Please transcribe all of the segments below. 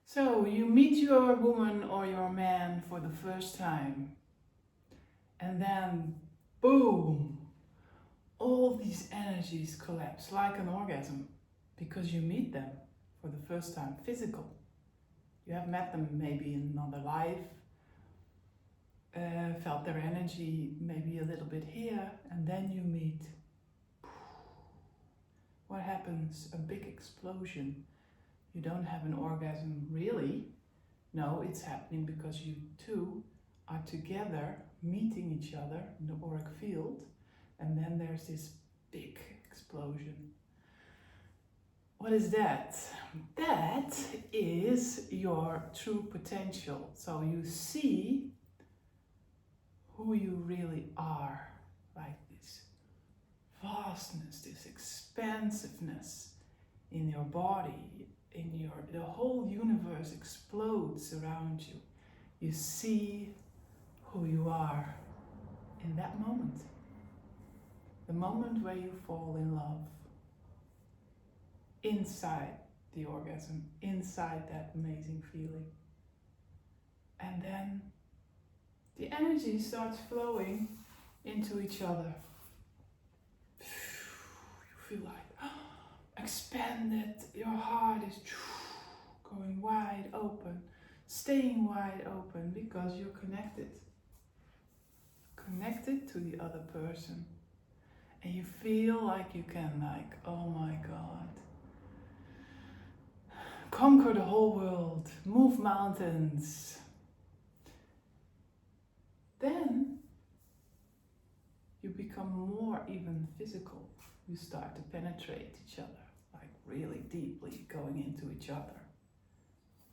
So you meet your woman or your man for the first time, and then boom, all these energies collapse like an orgasm because you meet them for the first time, physical. You have met them maybe in another life, felt their energy maybe a little bit here, and then you meet. What happens? A big explosion. You don't have an orgasm really. No, it's happening because you two are together meeting each other in the auric field, and then there's this big explosion. What is that? That is your true potential. So you see who you really are, like this vastness, this expansiveness in your body, the whole universe explodes around you. You see who you are in that moment. The moment where you fall in love. Inside the orgasm, inside that amazing feeling. And then the energy starts flowing into each other. You feel like expanded, your heart is going wide open, staying wide open because you're connected. Connected to the other person. And you feel like you can oh my God, conquer the whole world, move mountains. Then you become more even physical. You start to penetrate each other, like really deeply going into each other.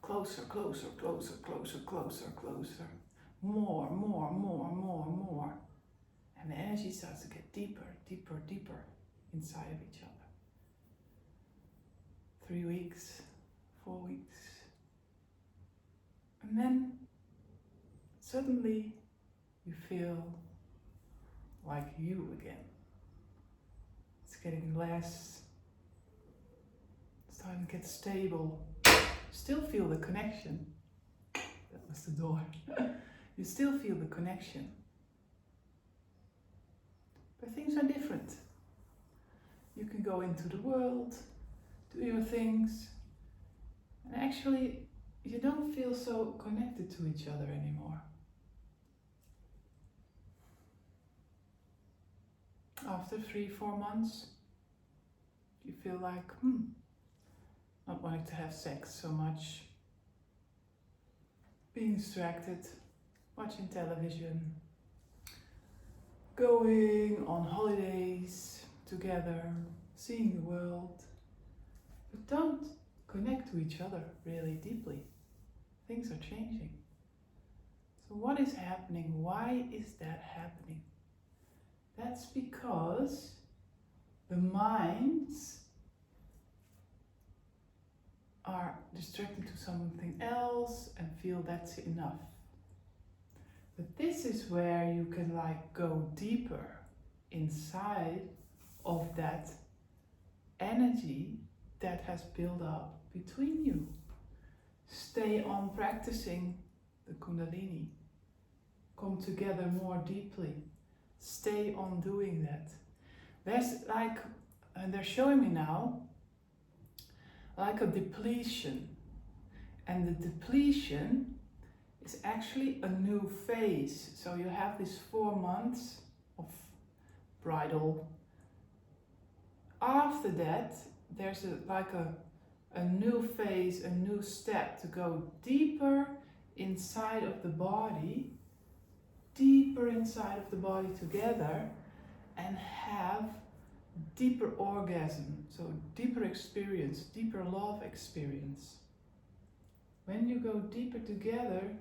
Closer, closer, closer, closer, closer, closer. More, more, more, more, more. And the energy starts to get deeper, deeper, deeper inside of each other. 3 weeks, 4 weeks. And then suddenly you feel like you again. It's getting less, starting to get stable. Still feel the connection. That was the door. You still feel the connection. But things are different. You can go into the world, do your things, and actually you don't feel so connected to each other anymore. After 3-4 months, you feel like, not wanting to have sex so much, being distracted, watching television, going on holidays together, seeing the world, but don't connect to each other really deeply. Things are changing. So what is happening? Why is that happening? That's because the minds are distracted to something else and feel that's enough. But this is where you can go deeper inside of that energy that has built up between you. Stay on practicing the Kundalini. Come together more deeply. Stay on doing that. There's and they're showing me now, like a depletion. And the depletion is actually a new phase. So you have these 4 months of bridal. After that, there's a new phase, a new step to go deeper inside of the body, deeper inside of the body together, and have deeper orgasm, so deeper experience, deeper love experience. When you go deeper together,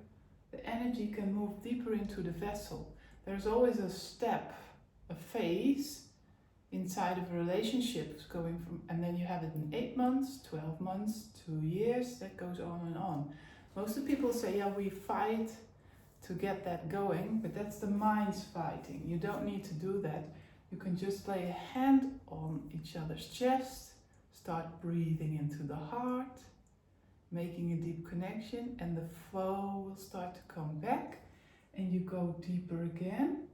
the energy can move deeper into the vessel. There's always a step, a phase inside of a relationship going from, and then you have it in 8 months, 12 months, 2 years, that goes on and on. Most of the people say, yeah, we fight to get that going, but that's the mind's fighting. You don't need to do that. You can just lay a hand on each other's chest, start breathing into the heart, making a deep connection, and the flow will start to come back and you go deeper again.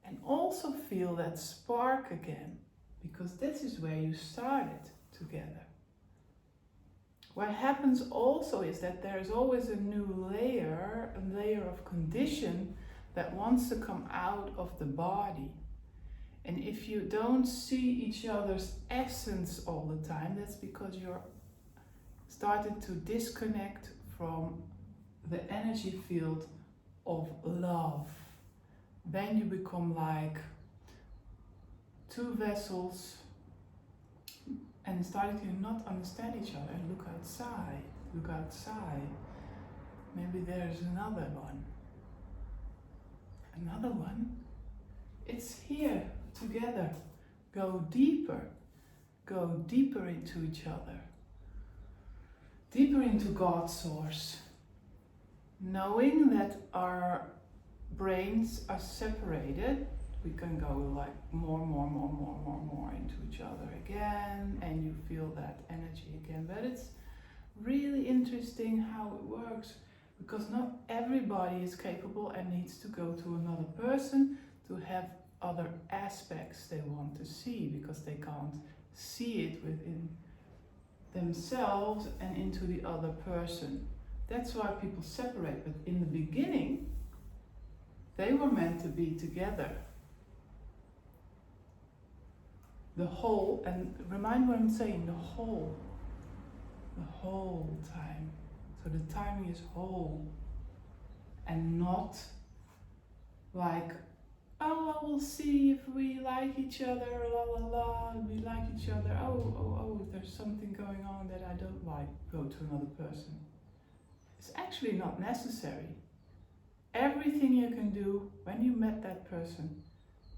And also feel that spark again, because this is where you started together. What happens also is that there's always a new layer, a layer of condition that wants to come out of the body. And if you don't see each other's essence all the time, that's because you're started to disconnect from the energy field of love. Then you become like two vessels and starting to not understand each other. And look outside, look outside. Maybe there's another one. Another one. It's here, together. Go deeper into each other. Deeper into God's source. Knowing that our brains are separated, we can go like more into each other again, and you feel that energy again. But it's really interesting how it works, because not everybody is capable and needs to go to another person to have other aspects they want to see, because they can't see it within themselves and into the other person. That's why people separate. But in the beginning, they were meant to be together. The whole, and remind what I'm saying, the whole time. So the timing is whole, and not like, oh, we'll see if we like each other, la la la, we like each other, oh, there's something going on that I don't like, go to another person. It's actually not necessary. Everything you can do when you met that person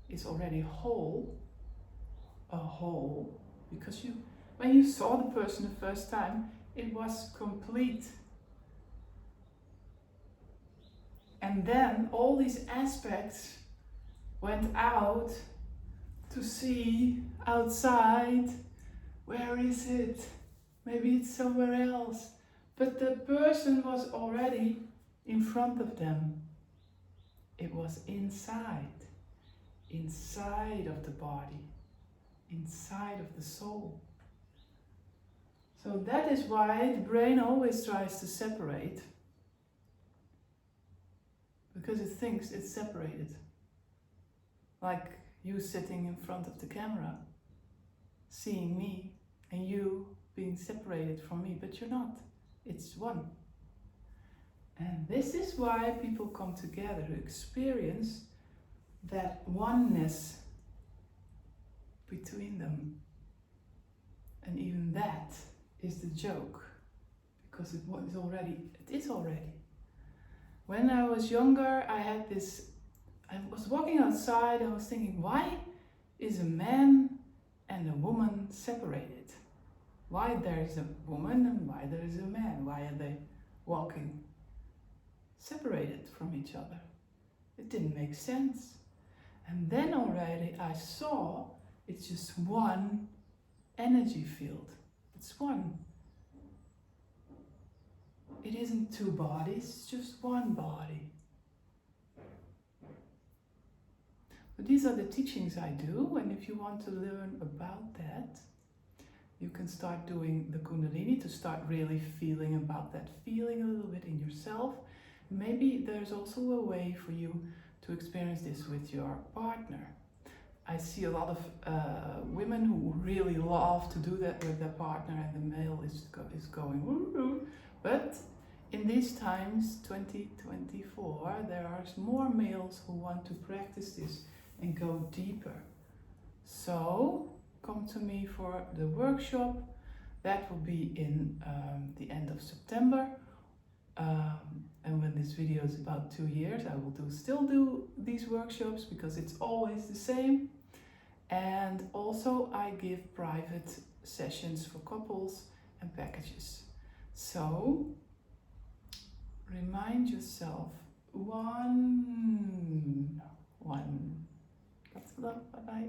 is already whole, because when you saw the person the first time, it was complete. And then all these aspects went out to see outside, where is it? Maybe it's somewhere else. But the person was already in front of them. It was inside of the body, inside of the soul. So that is why the brain always tries to separate, because it thinks it's separated. Like you sitting in front of the camera, seeing me, and you being separated from me, but you're not. It's one. And this is why people come together to experience that oneness between them. And even that is the joke, because it is already. When I was younger, I was walking outside and I was thinking, why is a man and a woman separated? Why there is a woman and why there is a man? Why are they walking separated from each other? It didn't make sense. And then already I saw it's just one energy field. It's one. It isn't two bodies, it's just one body. But these are the teachings I do, and if you want to learn about that, you can start doing the Kundalini to start really feeling about that, feeling a little bit in yourself. Maybe there's also a way for you to experience this with your partner. I see a lot of women who really love to do that with their partner, and the male is going woo-hoo. But in these times, 2024, there are more males who want to practice this and go deeper. So come to me for the workshop. That will be in the end of September. And when this video is about 2 years, I will still do these workshops, because it's always the same. And also I give private sessions for couples and packages. So remind yourself, one. Lots of love, bye bye.